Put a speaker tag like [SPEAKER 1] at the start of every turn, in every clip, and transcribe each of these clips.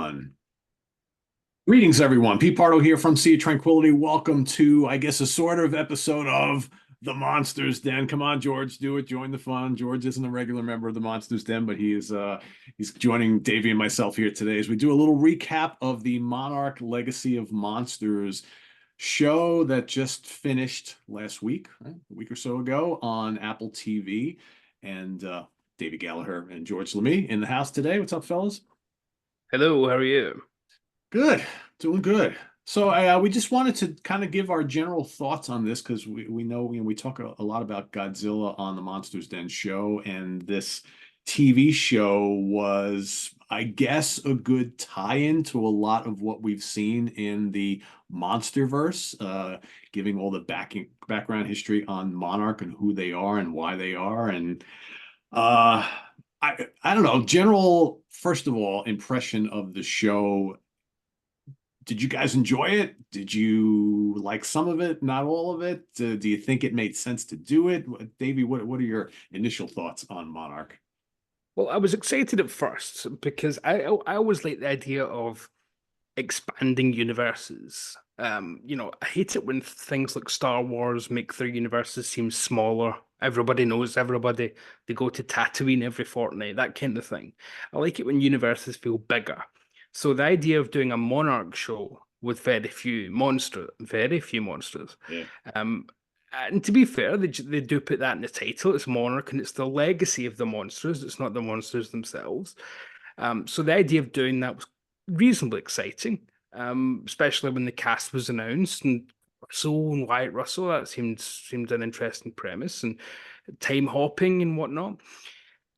[SPEAKER 1] 1. Greetings, everyone. Pete Pardo here from Sea of Tranquility. Welcome to, I guess, a sort of episode of the Monsters Den. Come on, George, do it. Join the fun. George isn't a regular member of the Monsters Den, but he's joining Davy and myself here today as we do a little recap of the Monarch-Legacy of Monsters show that just finished last week, right? A week or so ago on Apple TV. And Davy Gallagher and George Lamie in the house today. What's up, fellas?
[SPEAKER 2] Hello, how are you?
[SPEAKER 1] Good, doing good. So we just wanted to kind of give our general thoughts on this because we know, we talk a lot about Godzilla on the Monsters Den show, and this TV show was, I guess, a good tie-in to a lot of what we've seen in the Monsterverse, giving all the background history on Monarch and who they are and why they are, and uh, I don't know, general, first of all, impression of the show. Did you guys enjoy it? Did you like some of it, not all of it? Do you think it made sense to do it? Davey, what are your initial thoughts on Monarch?
[SPEAKER 2] Well, I was excited at first because I always like the idea of expanding universes. I hate it when things like Star Wars make their universes seem smaller. Everybody knows everybody. They go to Tatooine every fortnight, that kind of thing. I like it when universes feel bigger. So the idea of doing a Monarch show with very few monsters,
[SPEAKER 1] Yeah.
[SPEAKER 2] um, and to be fair, they do put that in the title. It's Monarch, and it's the legacy of the monsters. It's not the monsters themselves. So the idea of doing that was reasonably exciting, especially when the cast was announced and Russell and Wyatt Russell. That seemed an interesting premise and time hopping and whatnot.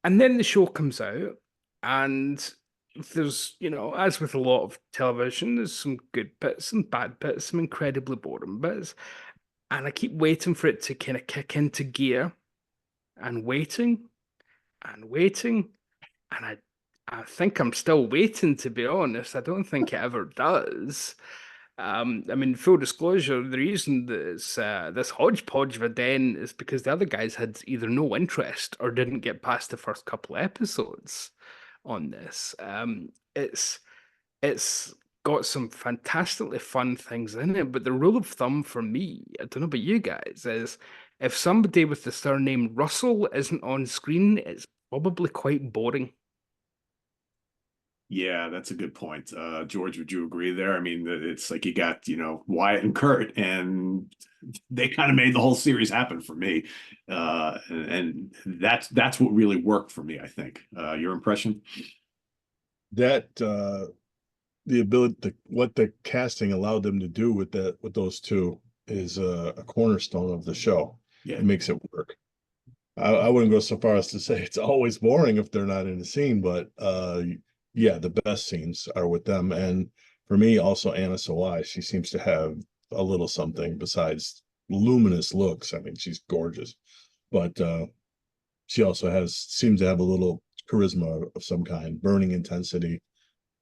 [SPEAKER 2] And then the show comes out, and there's, as with a lot of television, there's some good bits, some bad bits, some incredibly boring bits. And I keep waiting for it to kind of kick into gear and waiting and waiting. And I think I'm still waiting, to be honest. I don't think it ever does. I mean, full disclosure, the reason this hodgepodge of a den is because the other guys had either no interest or didn't get past the first couple of episodes on this. It's got some fantastically fun things in it, but the rule of thumb for me, I don't know about you guys, is if somebody with the surname Russell isn't on screen, it's probably quite boring.
[SPEAKER 1] Yeah, that's a good point. George, would you agree there? I mean, it's like you got, Wyatt and Kurt, and they kind of made the whole series happen for me. And that's what really worked for me, I think. Your impression?
[SPEAKER 3] That the ability what the casting allowed them to do with those two is a cornerstone of the show.
[SPEAKER 1] Yeah.
[SPEAKER 3] It makes it work. I wouldn't go so far as to say it's always boring if they're not in the scene, but yeah, the best scenes are with them. And for me, also Anna Sawai, she seems to have a little something besides luminous looks. I mean, she's gorgeous, but she also seems to have a little charisma of some kind, burning intensity.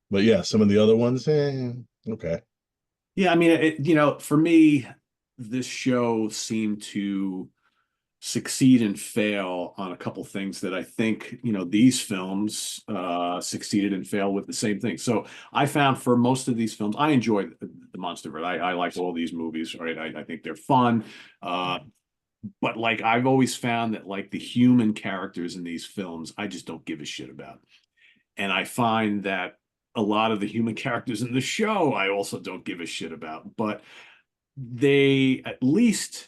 [SPEAKER 3] But yeah, some of the other ones, okay.
[SPEAKER 1] Yeah, I mean, for me, this show seemed to succeed and fail on a couple things that I think, these films succeeded and failed with the same thing. So I found for most of these films, I enjoyed the Monsterverse. I like all these movies, right? I think they're fun. But like I've always found that like the human characters in these films, I just don't give a shit about. And I find that a lot of the human characters in the show, I also don't give a shit about. But they at least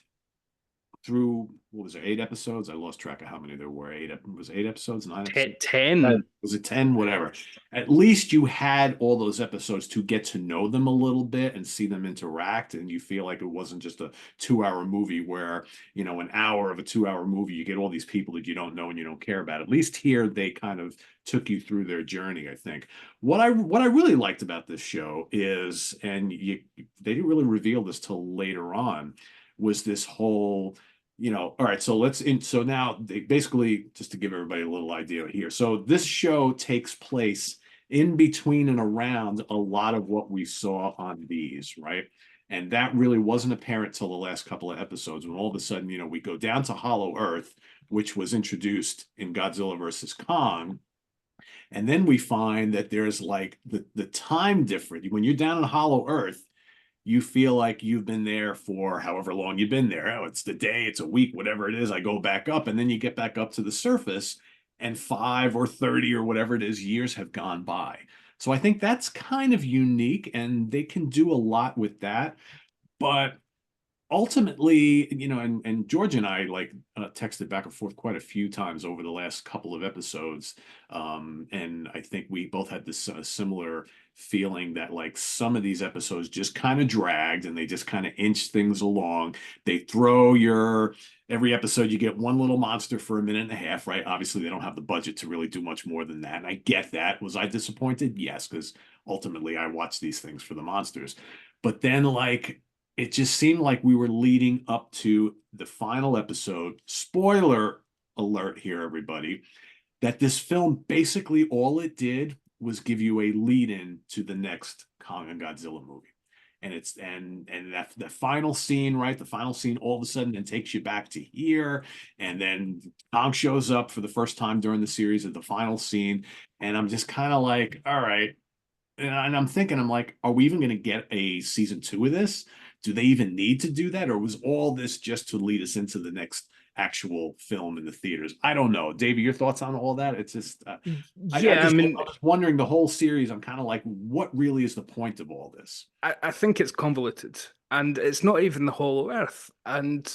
[SPEAKER 1] through, what was there, 8 episodes? I lost track of how many there were. Was it 8 episodes, 9 episodes?
[SPEAKER 2] 10.
[SPEAKER 1] Was it 10? Whatever. At least you had all those episodes to get to know them a little bit and see them interact, and you feel like it wasn't just a 2 hour movie where, an hour of a 2 hour movie, you get all these people that you don't know and you don't care about. At least here they kind of took you through their journey, I think. What I really liked about this show is, and they didn't really reveal this till later on, was this whole, all right, so now they basically, just to give everybody a little idea here. So this show takes place in between and around a lot of what we saw on these, right? And that really wasn't apparent till the last couple of episodes when all of a sudden, we go down to Hollow Earth, which was introduced in Godzilla versus Kong. And then we find that there's like the time difference. When you're down in Hollow Earth, you feel like you've been there for however long you've been there. Oh, it's the day, it's a week, whatever it is. I go back up, and then you get back up to the surface, and 5 or 30 or whatever it is years have gone by. So I think that's kind of unique, and they can do a lot with that. But ultimately, and George and I like texted back and forth quite a few times over the last couple of episodes. And I think we both had this similar feeling that like some of these episodes just kind of dragged, and they just kind of inched things along. They throw every episode, you get one little monster for a minute and a half, right? Obviously, they don't have the budget to really do much more than that. And I get that. Was I disappointed? Yes, because ultimately I watch these things for the monsters. But then, like, it just seemed like we were leading up to the final episode. Spoiler alert here, everybody, that this film basically all it did was give you a lead in to the next Kong and Godzilla movie. And it's and that the final scene, right? The final scene all of a sudden then takes you back to here. And then Kong shows up for the first time during the series at the final scene. And I'm just kind of like, all right. And I'm thinking, I'm like, are we even going to get a season 2 of this? Do they even need to do that? Or was all this just to lead us into the next actual film in the theaters? I don't know. Davey, your thoughts on all that? It's just,
[SPEAKER 2] Yeah, I mean,
[SPEAKER 1] I was wondering the whole series. I'm kind of like, what really is the point of all this?
[SPEAKER 2] I think it's convoluted, and it's not even the Hollow Earth. And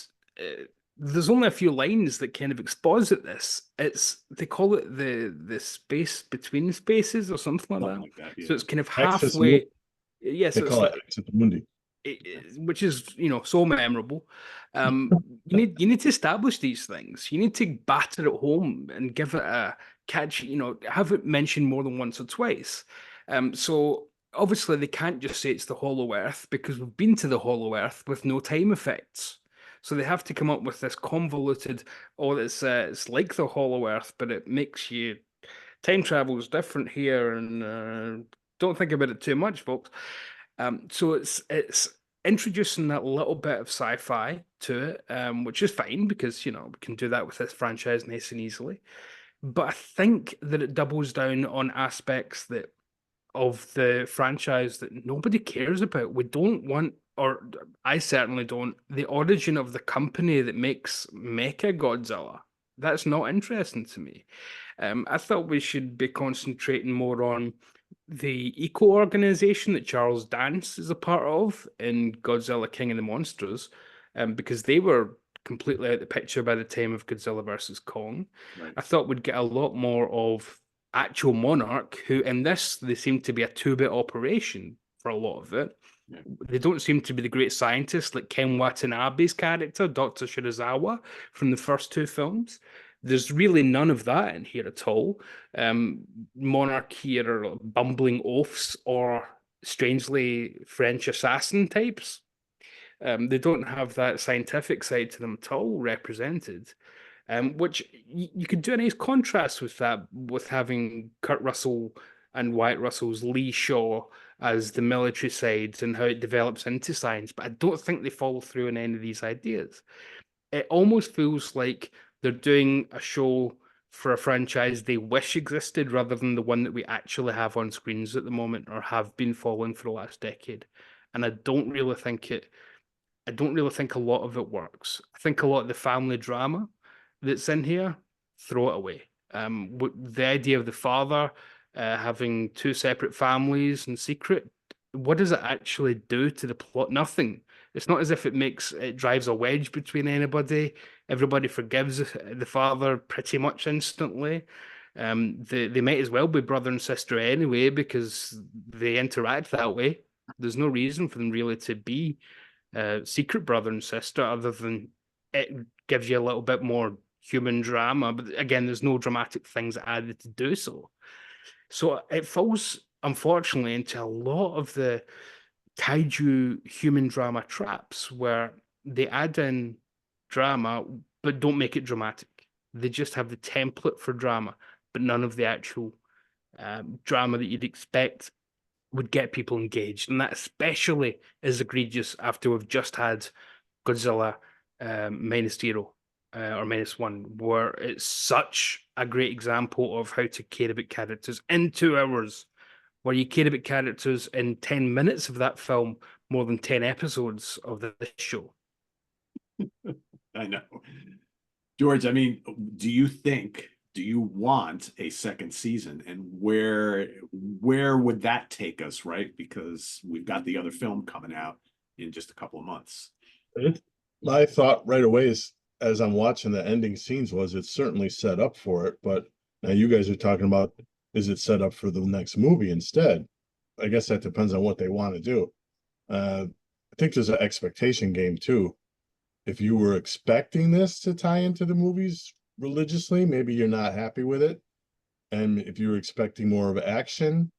[SPEAKER 2] there's only a few lines that kind of exposit this. They call it the space between spaces or something like
[SPEAKER 1] Something
[SPEAKER 2] that.
[SPEAKER 1] like that, yeah.
[SPEAKER 2] So it's kind of
[SPEAKER 3] Access
[SPEAKER 2] halfway. Yeah,
[SPEAKER 3] They
[SPEAKER 2] so it's
[SPEAKER 3] call
[SPEAKER 2] like
[SPEAKER 3] it Exit the Mundi.
[SPEAKER 2] which is so memorable. You need to establish these things. You need to batter it home and give it a catch. Have it mentioned more than once or twice. So obviously they can't just say it's the Hollow Earth because we've been to the Hollow Earth with no time effects. So they have to come up with this convoluted, oh, it's like the Hollow Earth, but it makes you time travel is different here, and don't think about it too much, folks. So it's introducing that little bit of sci-fi to it, which is fine because we can do that with this franchise nice and easily. But I think that it doubles down on aspects that of the franchise that nobody cares about. We don't want, or I certainly don't, the origin of the company that makes Mecha Godzilla. That's not interesting to me. I thought we should be concentrating more on the eco organization that Charles Dance is a part of in Godzilla King of the Monsters, because they were completely out of the picture by the time of Godzilla versus Kong.
[SPEAKER 1] Right.
[SPEAKER 2] I thought we'd get a lot more of actual Monarch, who in this, they seem to be a two-bit operation for a lot of it.
[SPEAKER 1] Yeah.
[SPEAKER 2] They don't seem to be the great scientists like Ken Watanabe's character, Dr. Shirazawa, from the first two films. There's really none of that in here at all. Monarch here are bumbling oafs or strangely French assassin types. They don't have that scientific side to them at all represented, which you could do a nice contrast with that, with having Kurt Russell and Wyatt Russell's Lee Shaw as the military side and how it develops into science. But I don't think they follow through on any of these ideas. It almost feels like they're doing a show for a franchise they wish existed rather than the one that we actually have on screens at the moment or have been following for the last decade. And I don't really think a lot of it works. I think a lot of the family drama that's in here, throw it away. The idea of the father having two separate families in secret, what does it actually do to the plot? Nothing. It's not as if it drives a wedge between anybody. Everybody forgives the father pretty much instantly. They might as well be brother and sister anyway because they interact that way. There's no reason for them really to be secret brother and sister other than it gives you a little bit more human drama. But again, there's no dramatic things added to do so. So it falls, unfortunately, into a lot of the kaiju human drama traps where they add in drama but don't make it dramatic. They just have the template for drama, but none of the actual drama that you'd expect would get people engaged. And that especially is egregious after we've just had Godzilla minus zero. or Menace 1, where it's such a great example of how to care about characters in 2 hours, where you care about characters in 10 minutes of that film more than 10 episodes of this show.
[SPEAKER 1] I know. George, I mean, do you want a second season, and where would that take us, right? Because we've got the other film coming out in just a couple of months.
[SPEAKER 3] My thought right away is, as I'm watching the ending scenes, was it's certainly set up for it, but now you guys are talking about, is it set up for the next movie instead? I guess that depends on what they want to do. I think there's an expectation game too. If you were expecting this to tie into the movies religiously, maybe you're not happy with it. And if you're expecting more of action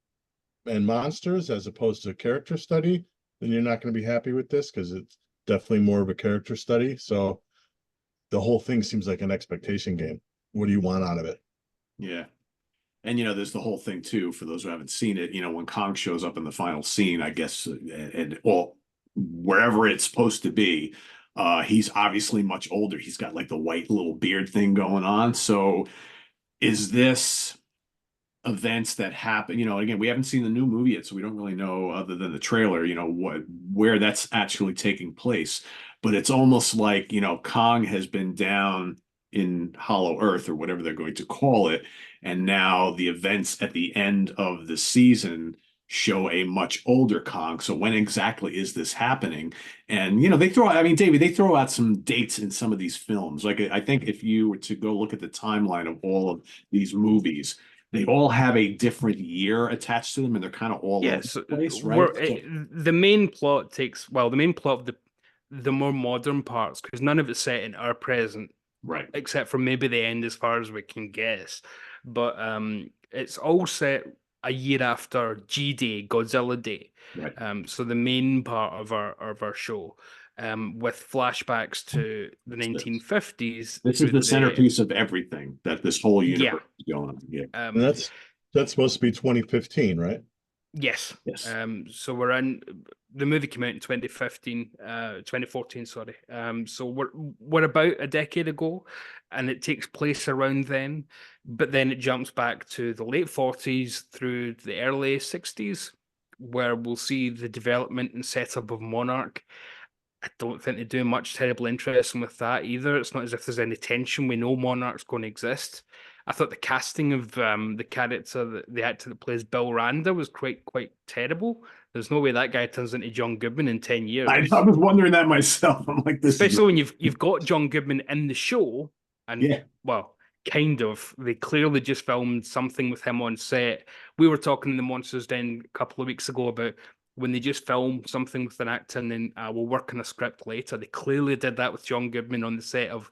[SPEAKER 3] and monsters as opposed to character study, then you're not going to be happy with this, because it's definitely more of a character study. So the whole thing seems like an expectation game. What do you want out of it?
[SPEAKER 1] Yeah. And there's the whole thing too, for those who haven't seen it, when Kong shows up in the final scene, I guess, and well, wherever it's supposed to be, he's obviously much older. He's got like the white little beard thing going on. So is this events that happen, again, we haven't seen the new movie yet, so we don't really know, other than the trailer, where that's actually taking place. But it's almost like, Kong has been down in Hollow Earth, or whatever they're going to call it, and now the events at the end of the season show a much older Kong. So when exactly is this happening? And David, they throw out some dates in some of these films. Like, I think if you were to go look at the timeline of all of these movies, they all have a different year attached to them, and they're kind of all over the place, right?
[SPEAKER 2] The main plot the main plot of the more modern parts, because none of it's set in our present,
[SPEAKER 1] Right.
[SPEAKER 2] except for maybe the end, as far as we can guess. But it's all set a year after G-Day, Godzilla Day.
[SPEAKER 1] Right.
[SPEAKER 2] So the main part of our show, with flashbacks to the 1950s.
[SPEAKER 1] This is the centerpiece of everything that this whole universe is going on. Yeah.
[SPEAKER 3] And that's supposed to be 2015, right?
[SPEAKER 2] Yes.
[SPEAKER 1] Yes.
[SPEAKER 2] So the movie came out in 2014, sorry. So we're about a decade ago, and it takes place around then, but then it jumps back to the late 40s through the early 60s, where we'll see the development and setup of Monarch. I don't think they're doing much terribly interesting with that either. It's not as if there's any tension. We know Monarch's going to exist. I thought the casting of the character, the actor that plays Bill Randa, was quite terrible. There's no way that guy turns into John Goodman in 10 years.
[SPEAKER 1] I was wondering that myself. I'm like,
[SPEAKER 2] especially when you've got John Goodman in the show, and
[SPEAKER 1] yeah,
[SPEAKER 2] well, kind of. They clearly just filmed something with him on set. We were talking in the Monsters Den a couple of weeks ago about when they just film something with an actor and then we'll work on a script later. They clearly did that with John Goodman on the set of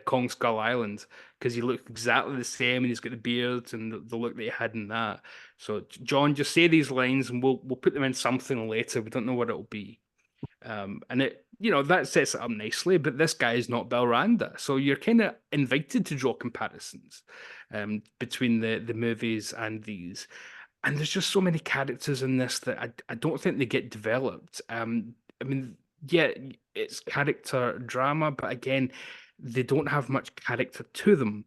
[SPEAKER 2] Kong Skull Island, because he looked exactly the same, and he's got the beard and the look that he had in that. So John, just say these lines and we'll put them in something later. We don't know what it'll be. And it, that sets it up nicely, but this guy is not Bill Randa. So you're kind of invited to draw comparisons between the movies and these. And there's just so many characters in this that I don't think they get developed. I mean, yeah, it's character drama, but again, they don't have much character to them.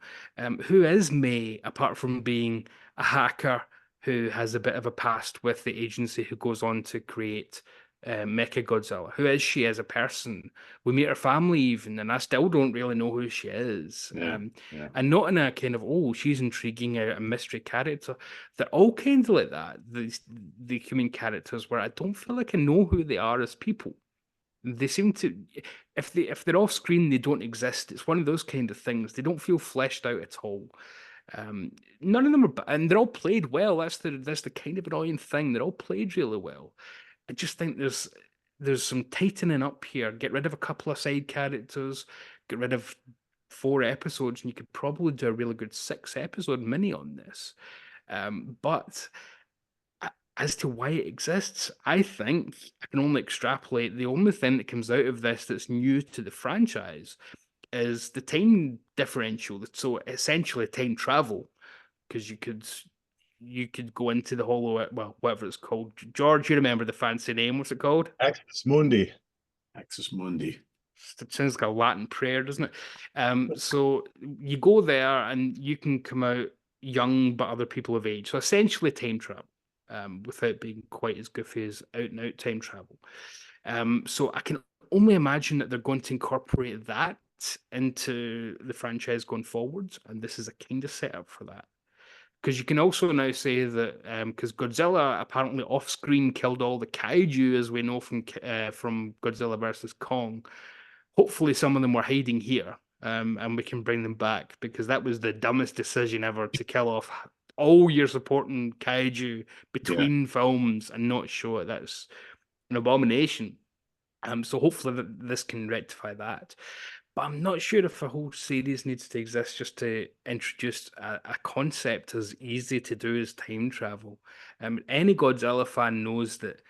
[SPEAKER 2] Who is May, apart from being a hacker who has a bit of a past with the agency, who goes on to create Mecha Godzilla? Who is she as a person? We meet her family even, and I still don't really know who she is.
[SPEAKER 1] yeah.
[SPEAKER 2] And not in a kind of, oh, she's intriguing, a mystery character. They're all kind of like that. The human characters, where I don't feel like I know who they are as people. They seem to, if they're off screen, they don't exist. It's one of those kind of things. They don't feel fleshed out at all. None of them are, and they're all played well. That's the kind of annoying thing. They're all played really well. I just think there's some tightening up here. Get rid of a couple of side characters, get rid of 4 episodes, and you could probably do a really good 6-episode mini on this. But as to why it exists, I think I can only extrapolate. The only thing that comes out of this that's new to the franchise is the time differential. So essentially time travel, because you could go into the Hollow, well, whatever it's called. George, you remember the fancy name? What's it called?
[SPEAKER 3] Axis Mundi.
[SPEAKER 1] Axis Mundi.
[SPEAKER 2] It sounds like a Latin prayer, doesn't it? So you go there and you can come out young, but other people of age. So essentially time travel, without being quite as goofy as out and out time travel. So I can only imagine that they're going to incorporate that into the franchise going forwards, and this is a kind of setup for that. Because you can also now say that because Godzilla apparently off screen killed all the kaiju, as we know from Godzilla versus Kong. Hopefully, some of them were hiding here, and we can bring them back because that was the dumbest decision ever to kill off all your supporting kaiju between films and not show it. That's an abomination. So hopefully this can rectify that. But I'm not sure if a whole series needs to exist just to introduce a concept as easy to do as time travel. Any Godzilla fan knows that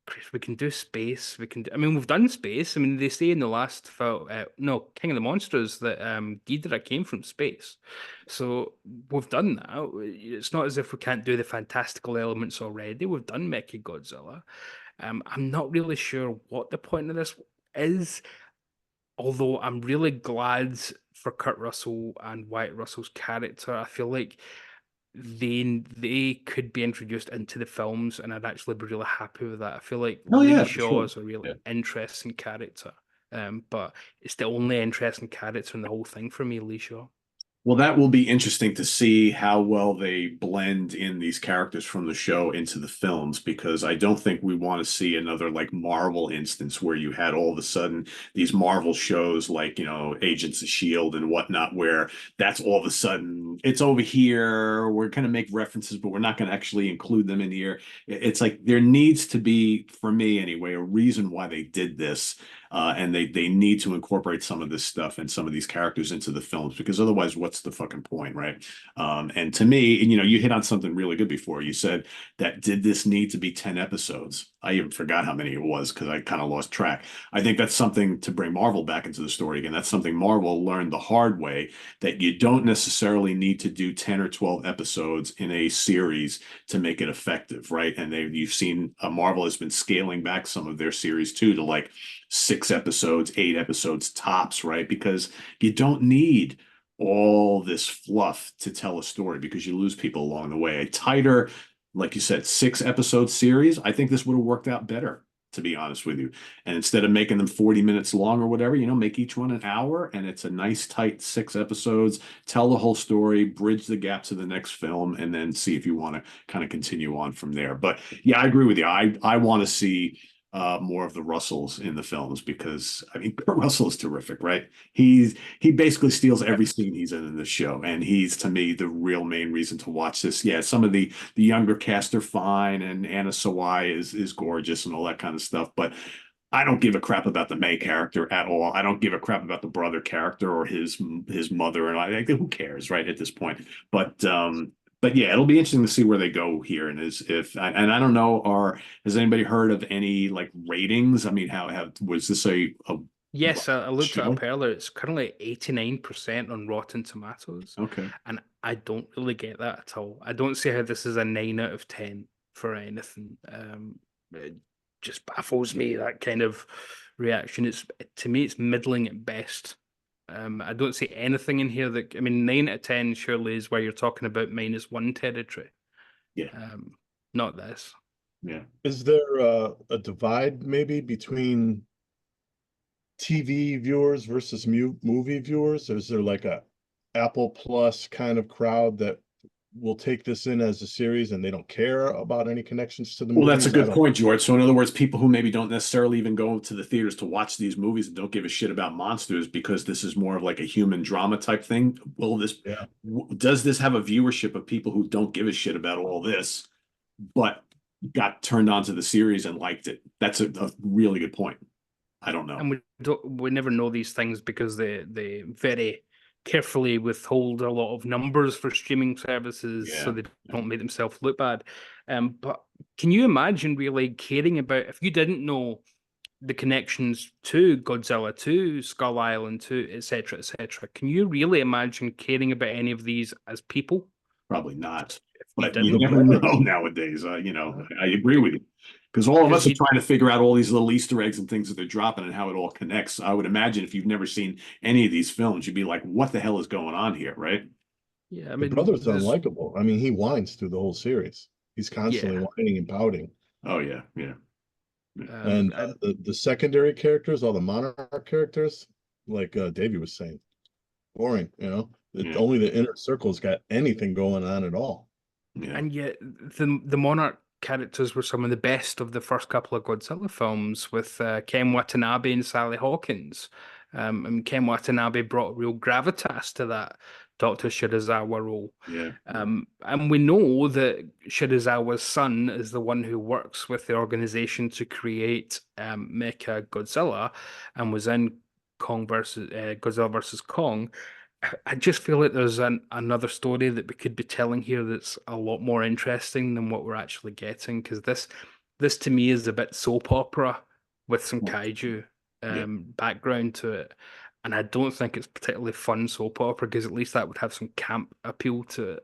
[SPEAKER 2] Chris, we can do space. We can. I mean, we've done space. I mean, they say in the last film, no, King of the Monsters, that Ghidorah came from space. So we've done that. It's not as if we can't do the fantastical elements already. We've done Mecha Godzilla. I'm not really sure what the point of this is, although I'm really glad for Kurt Russell and Wyatt Russell's character. I feel like they could be introduced into the films, and I'd actually be really happy with that. I feel like
[SPEAKER 1] Oh
[SPEAKER 2] Lee
[SPEAKER 1] yeah, for
[SPEAKER 2] Shaw
[SPEAKER 1] sure.
[SPEAKER 2] is a really
[SPEAKER 1] Yeah.
[SPEAKER 2] interesting character, but it's the only interesting character in the whole thing for me, Lee Shaw.
[SPEAKER 1] Well, that will be interesting to see how well they blend in these characters from the show into the films, because I don't think we want to see another like Marvel instance where you had all of a sudden these Marvel shows like, Agents of S.H.I.E.L.D. and whatnot, where that's all of a sudden it's over here. We're going to make references, but we're not going to actually include them in here. It's like there needs to be, for me anyway, a reason why they did this. And they need to incorporate some of this stuff and some of these characters into the films, because otherwise, what's the fucking point, right? And to me, you hit on something really good before. You said that did this need to be 10 episodes? I even forgot how many it was because I kind of lost track. I think that's something to bring Marvel back into the story again. That's something Marvel learned the hard way, that you don't necessarily need to do 10 or 12 episodes in a series to make it effective, right? And you've seen Marvel has been scaling back some of their series too to like 6 episodes, 8 episodes tops, right? Because you don't need all this fluff to tell a story, because you lose people along the way. A tighter, like you said, 6 episode series, I think this would have worked out better, to be honest with you. And instead of making them 40 minutes long or whatever, make each one an hour, and it's a nice tight 6 episodes, tell the whole story, bridge the gap to the next film, and then see if you want to kind of continue on from there. But yeah, I agree with you. I want to see more of the Russells in the films, because I mean Kurt Russell is terrific, right? He basically steals every scene he's in this show, and he's to me the real main reason to watch this. Yeah, some of the younger cast are fine, and Anna Sawai is gorgeous and all that kind of stuff, but I don't give a crap about the May character at all. I don't give a crap about the brother character or his mother, and I think who cares, right, at this point. But yeah, it'll be interesting to see where they go here, and I don't know, has anybody heard of any like ratings? I mean, how was this a
[SPEAKER 2] Yes, I looked it
[SPEAKER 1] show?
[SPEAKER 2] up earlier. It's currently 89% on Rotten Tomatoes,
[SPEAKER 1] Okay.
[SPEAKER 2] and I don't really get that at all. I don't see how this is a 9 out of 10 for anything. It just baffles me, that kind of reaction. To me, it's middling at best. I don't see anything in here that, I mean, 9 out of 10 surely is where you're talking about -1 territory.
[SPEAKER 1] Yeah.
[SPEAKER 2] Not this.
[SPEAKER 1] Yeah.
[SPEAKER 3] Is there a divide maybe between TV viewers versus movie viewers? Is there like a Apple Plus kind of crowd that will take this in as a series and they don't care about any connections to the
[SPEAKER 1] Well, that's a
[SPEAKER 3] movies? I
[SPEAKER 1] good
[SPEAKER 3] don't.
[SPEAKER 1] point, George. So, in other words, people who maybe don't necessarily even go to the theaters to watch these movies and don't give a shit about monsters, because this is more of like a human drama type thing. Well,
[SPEAKER 3] Yeah.
[SPEAKER 1] does this have a viewership of people who don't give a shit about all this, but got turned on to the series and liked it? That's a really good point. I don't know.
[SPEAKER 2] And we never know these things because they very carefully withhold a lot of numbers for streaming services so
[SPEAKER 1] Yeah.
[SPEAKER 2] they don't make themselves look bad. But can you imagine really caring about, if you didn't know the connections to Godzilla, to Skull Island, to etc., etc., can you really imagine caring about any of these as people?
[SPEAKER 1] Probably not.
[SPEAKER 2] You
[SPEAKER 1] But you
[SPEAKER 2] didn't?
[SPEAKER 1] never know nowadays. I agree with you. Because all of us
[SPEAKER 2] Because
[SPEAKER 1] are
[SPEAKER 2] you,
[SPEAKER 1] trying to figure out all these little Easter eggs and things that they're dropping and how it all connects. I would imagine if you've never seen any of these films, you'd be like, what the hell is going on here, right?
[SPEAKER 2] yeah, I
[SPEAKER 3] The
[SPEAKER 2] mean,
[SPEAKER 3] brother's
[SPEAKER 2] there's,
[SPEAKER 3] unlikable. I mean, he whines through the whole series. He's constantly
[SPEAKER 2] yeah,
[SPEAKER 3] whining and pouting.
[SPEAKER 1] Oh yeah, yeah.
[SPEAKER 3] And
[SPEAKER 2] I,
[SPEAKER 3] the secondary characters, all the Monarch characters, like Davey was saying, boring.
[SPEAKER 1] Yeah.
[SPEAKER 3] Only the inner circle's got anything going on at all.
[SPEAKER 1] Yeah.
[SPEAKER 2] and yet the Monarch characters were some of the best of the first couple of Godzilla films with Ken Watanabe and Sally Hawkins. And Ken Watanabe brought real gravitas to that Dr. Shirazawa role.
[SPEAKER 1] Yeah.
[SPEAKER 2] And we know that Shirazawa's son is the one who works with the organization to create Mecha Godzilla and was in Godzilla versus Kong. I just feel like there's another story that we could be telling here that's a lot more interesting than what we're actually getting. Because this to me is a bit soap opera with some kaiju
[SPEAKER 1] Yeah.
[SPEAKER 2] background to it, and I don't think it's particularly fun soap opera because at least that would have some camp appeal to it.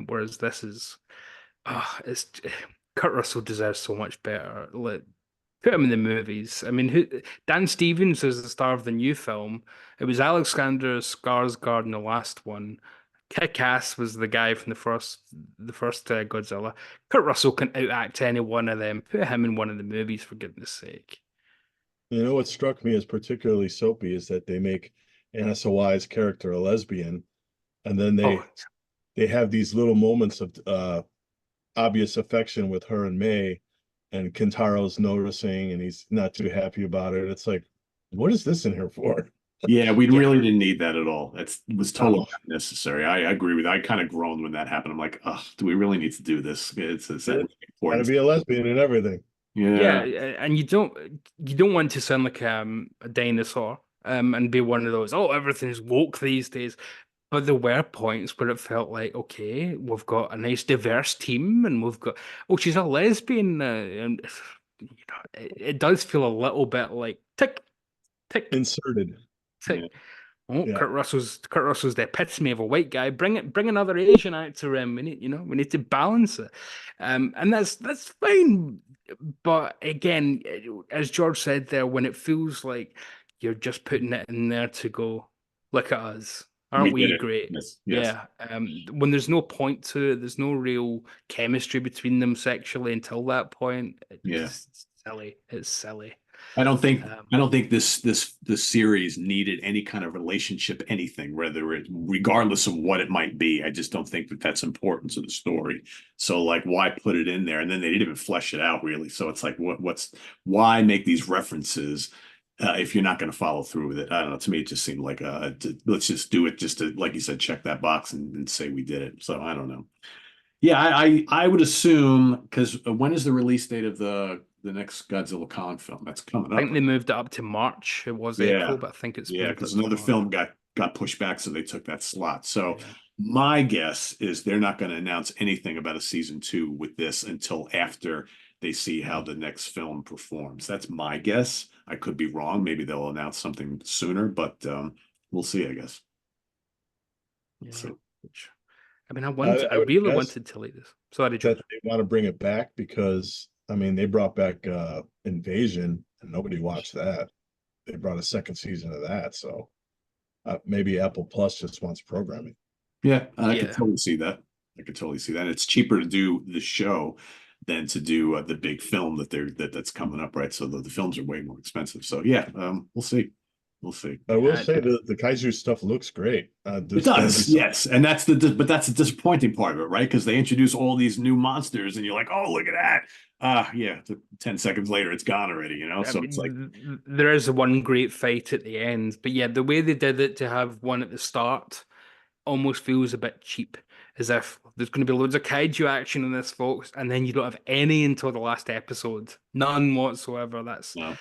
[SPEAKER 2] Whereas this is, it's Kurt Russell deserves so much better. Like, put him in the movies. I mean, Dan Stevens is the star of the new film. It was Alexander Skarsgård in the last one. Kick-Ass was the guy from the first Godzilla. Kurt Russell can outact any one of them. Put him in one of the movies, for goodness sake.
[SPEAKER 3] What struck me as particularly soapy is that they make Anna Sawai's character a lesbian, and then
[SPEAKER 2] Oh,
[SPEAKER 3] they have these little moments of obvious affection with her and May, and Kintaro's noticing and he's not too happy about it. It's like, what is this in here for?
[SPEAKER 1] Yeah, we
[SPEAKER 2] yeah.
[SPEAKER 1] really didn't need that at all. It was totally
[SPEAKER 3] Oh,
[SPEAKER 1] unnecessary. I agree with you. I kind of groaned when that happened. I'm like, oh, do we really need to do this? It's that really
[SPEAKER 3] gotta
[SPEAKER 1] important.
[SPEAKER 3] be a lesbian and everything.
[SPEAKER 2] Yeah,
[SPEAKER 1] Yeah.
[SPEAKER 2] and you don't want to sound like a dinosaur and be one of those, oh, everything's woke these days. But there were points where it felt like, okay, we've got a nice diverse team, and we've got, oh, she's a lesbian, and it does feel a little bit like tick, tick,
[SPEAKER 3] Inserted.
[SPEAKER 1] Yeah.
[SPEAKER 2] tick. Oh,
[SPEAKER 3] Yeah.
[SPEAKER 2] Kurt Russell's the epitome of a white guy. Bring another Asian actor in. We need to balance it, and that's fine. But again, as George said there, when it feels like you're just putting it in there to go, look at us,
[SPEAKER 1] We
[SPEAKER 2] aren't
[SPEAKER 1] did
[SPEAKER 2] we
[SPEAKER 1] it.
[SPEAKER 2] great?
[SPEAKER 1] Yes. Yes.
[SPEAKER 2] Yeah. When there's no point to it, there's no real chemistry between them sexually until that point.
[SPEAKER 1] Yeah.
[SPEAKER 2] It's silly. It's silly.
[SPEAKER 1] I don't think
[SPEAKER 2] Um,
[SPEAKER 1] I don't think this series needed any kind of relationship, anything, regardless of what it might be. I just don't think that that's important to the story. So like, why put it in there? And then they didn't even flesh it out really. So it's like, why make these references if you're not going to follow through with it? I don't know. To me, it just seemed like let's just do it just to, like you said, check that box and say we did it. So I don't know. Yeah, I would assume because when is the release date of the next Godzilla Kong film? That's coming
[SPEAKER 2] I
[SPEAKER 1] up.
[SPEAKER 2] think they moved it up to March. It was
[SPEAKER 1] Yeah,
[SPEAKER 2] April, but I think it's
[SPEAKER 1] yeah,
[SPEAKER 2] moved
[SPEAKER 1] because
[SPEAKER 2] up to
[SPEAKER 1] another
[SPEAKER 2] March.
[SPEAKER 1] film got pushed back, so they took that slot. So
[SPEAKER 2] Yeah.
[SPEAKER 1] my guess is they're not going to announce anything about a season two with this until after they see how the next film performs. That's my guess. I could be wrong. Maybe they'll announce something sooner, but we'll see, I guess.
[SPEAKER 2] Yeah.
[SPEAKER 1] So
[SPEAKER 2] Which, I mean, I
[SPEAKER 3] would
[SPEAKER 2] really
[SPEAKER 3] guess
[SPEAKER 2] wanted to leave this. Sorry,
[SPEAKER 3] that
[SPEAKER 2] George.
[SPEAKER 3] they want to bring it back because I mean they brought back Invasion and nobody watched that. They brought a second season of that, so maybe Apple Plus just wants programming.
[SPEAKER 1] yeah, I could
[SPEAKER 2] Yeah.
[SPEAKER 1] totally see that. I could totally see that. It's cheaper to do the show than to do the big film that's coming up, right? So the films are way more expensive. So yeah, we'll see. We'll see.
[SPEAKER 3] I will
[SPEAKER 2] Yeah.
[SPEAKER 3] say the kaiju stuff looks great.
[SPEAKER 1] It
[SPEAKER 3] There's gonna be
[SPEAKER 1] does,
[SPEAKER 3] some,
[SPEAKER 1] yes, and but that's the disappointing part of it, right? Because they introduce all these new monsters, and you're like, oh, look at that. Yeah, 10 seconds later, it's gone already,
[SPEAKER 2] I
[SPEAKER 1] So it's like,
[SPEAKER 2] mean, there is one great fight at the end, but yeah, the way they did it to have one at the start almost feels a bit cheap, as if there's going to be loads of kaiju action in this, folks, and then you don't have any until the last episode, none whatsoever.
[SPEAKER 1] no,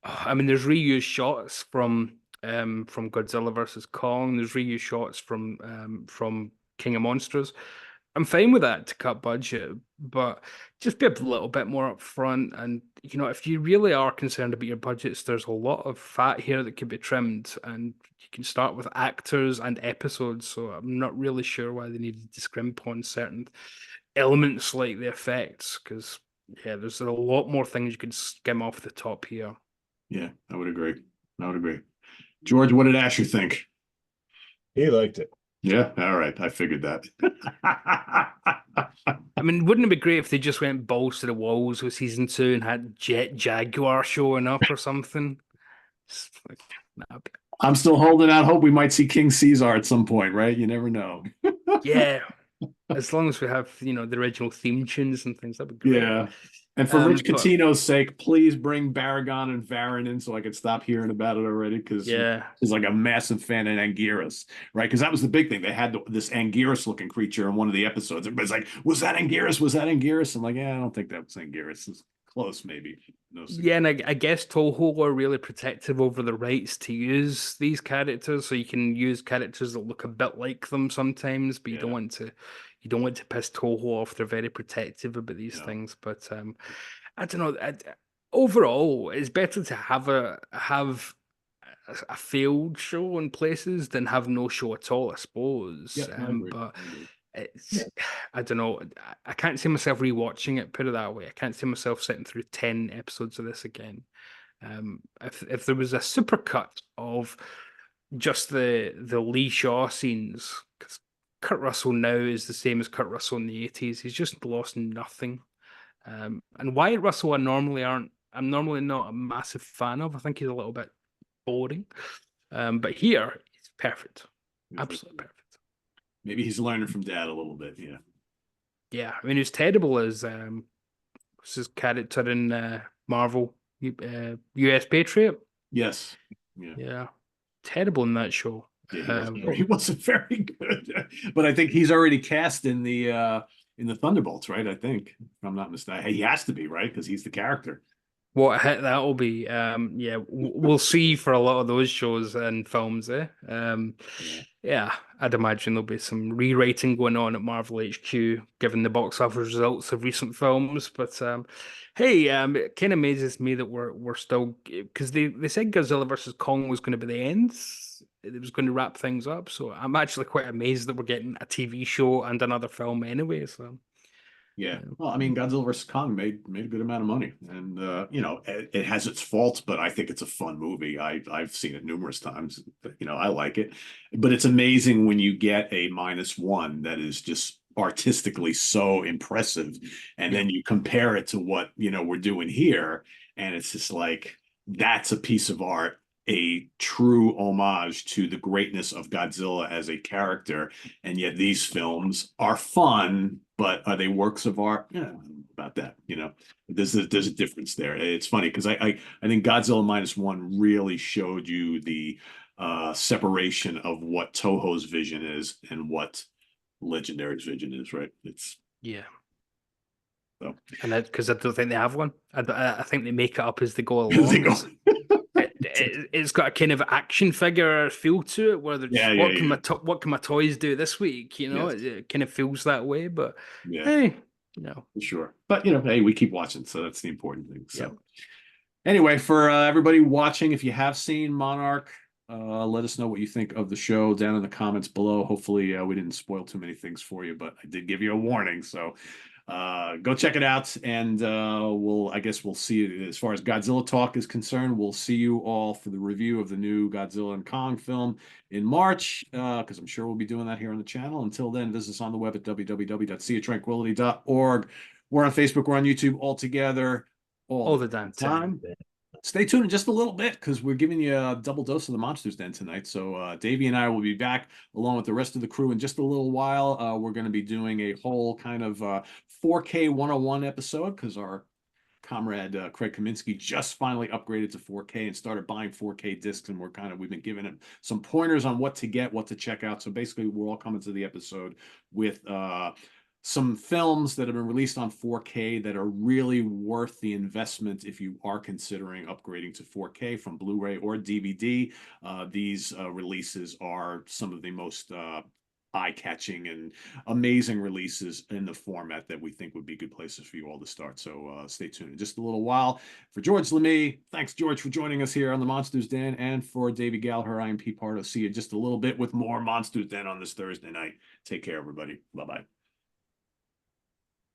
[SPEAKER 2] I mean, there's reused shots from Godzilla versus Kong. There's reused shots from King of Monsters. I'm fine with that to cut budget, but just be a little bit more upfront. And if you really are concerned about your budgets, there's a lot of fat here that could be trimmed, and you can start with actors and episodes. So I'm not really sure why they needed to scrimp on certain elements like the effects, because there's a lot more things you could skim off the top here.
[SPEAKER 1] Yeah, I would agree. George, what did Asher think?
[SPEAKER 3] He liked it.
[SPEAKER 1] Yeah, all right. I figured that.
[SPEAKER 2] I mean, wouldn't it be great if they just went balls to the walls with season 2 and had Jet Jaguar showing up or something? Like,
[SPEAKER 1] I'm still holding out hope we might see King Caesar at some point, right? You never know.
[SPEAKER 2] yeah, as long as we have, the original theme tunes and things, that'd be great.
[SPEAKER 1] Yeah. And for Rich
[SPEAKER 2] But
[SPEAKER 1] Catino's sake, please bring Baragon and Varan in so I could stop hearing about it already, because he's like a massive fan of Anguirus, right? Because that was the big thing. They had this Anguirus-looking creature in one of the episodes. Everybody's like, was that Anguirus? Was that Anguirus? I'm like, yeah, I don't think that was Anguirus. It's close, maybe. No.
[SPEAKER 2] Yeah, and I guess Toho are really protective over the rights to use these characters, so you can use characters that look a bit like them sometimes, but you don't want to piss Toho off. They're very protective about these things. But I don't know. Overall, it's better to have a failed show in places than have no show at all, I suppose. But I don't know. I can't see myself rewatching it, put it that way. I can't see myself sitting through 10 episodes of this again. If there was a supercut of just the Lee Shaw scenes, because Kurt Russell now is the same as Kurt Russell in the 80s. He's just lost nothing. And Wyatt Russell I'm normally not a massive fan of. I think he's a little bit boring. But here, he's perfect. Absolutely perfect.
[SPEAKER 1] Maybe he's learning from Dad a little bit. Yeah.
[SPEAKER 2] Yeah. I mean, he was terrible as what's his character in Marvel, US Patriot.
[SPEAKER 1] Yes. Yeah.
[SPEAKER 2] Yeah. Terrible in that show.
[SPEAKER 1] Yeah, he wasn't very good. But I think he's already cast in the Thunderbolts, right? I think, if I'm not mistaken. He has to be, right? Because he's the character.
[SPEAKER 2] What a hit that will be. Yeah, we'll see for a lot of those shows and films, eh? Yeah, I'd imagine there'll be some rewriting going on at Marvel HQ, given the box office results of recent films. But hey, it kind of amazes me that we're still, because they said Godzilla versus Kong was going to be the end. It was going to wrap things up. So I'm actually quite amazed that we're getting a TV show and another film anyway. So.
[SPEAKER 1] Yeah. Well, I mean, Godzilla vs. Kong made a good amount of money, and it has its faults, but I think it's a fun movie. I've seen it numerous times. I like it, but it's amazing when you get a -1 that is just artistically so impressive, and then you compare it to what we're doing here, and it's just like that's a piece of art, a true homage to the greatness of Godzilla as a character. And yet these films are fun, but are they works of art? Yeah, I don't know about that. There's a difference there. It's funny because I think Godzilla -1 really showed you the separation of what Toho's vision is and what Legendary's vision is, right? So.
[SPEAKER 2] And because I don't think they have one. I think they make it up as they go along. It's got a kind of action figure feel to it, where they're just, what can my toys do this week? It kind of feels that way. But hey,
[SPEAKER 1] for sure. But hey, we keep watching, so that's the important thing. So anyway, for everybody watching, if you have seen Monarch, let us know what you think of the show down in the comments below. Hopefully, we didn't spoil too many things for you, but I did give you a warning. So go check it out, and I guess we'll see you. As far as Godzilla talk is concerned, we'll see you all for the review of the new Godzilla and Kong film in March, because I'm sure we'll be doing that here on the channel. Until then, visit us on the web at www.seatranquility.org. We're on Facebook, we're on YouTube, all together all the damn time. Stay tuned in just a little bit, because we're giving you a double dose of the Monsters Den tonight. So Davey and I will be back along with the rest of the crew in just a little while. We're going to be doing a whole kind of 4K 101 episode, because our comrade Craig Kaminsky just finally upgraded to 4K and started buying 4K discs, and we've been giving him some pointers on what to get, what to check out. So basically, we're all coming to the episode with some films that have been released on 4K that are really worth the investment if you are considering upgrading to 4K from Blu-ray or DVD. These releases are some of the most eye-catching and amazing releases in the format that we think would be good places for you all to start. So stay tuned in just a little while. For George Lamie, thanks, George, for joining us here on the Monsters Den. And for Davy Gallagher, I am Pete Pardo. See you just a little bit with more Monsters Den on this Thursday night. Take care, everybody. Bye-bye.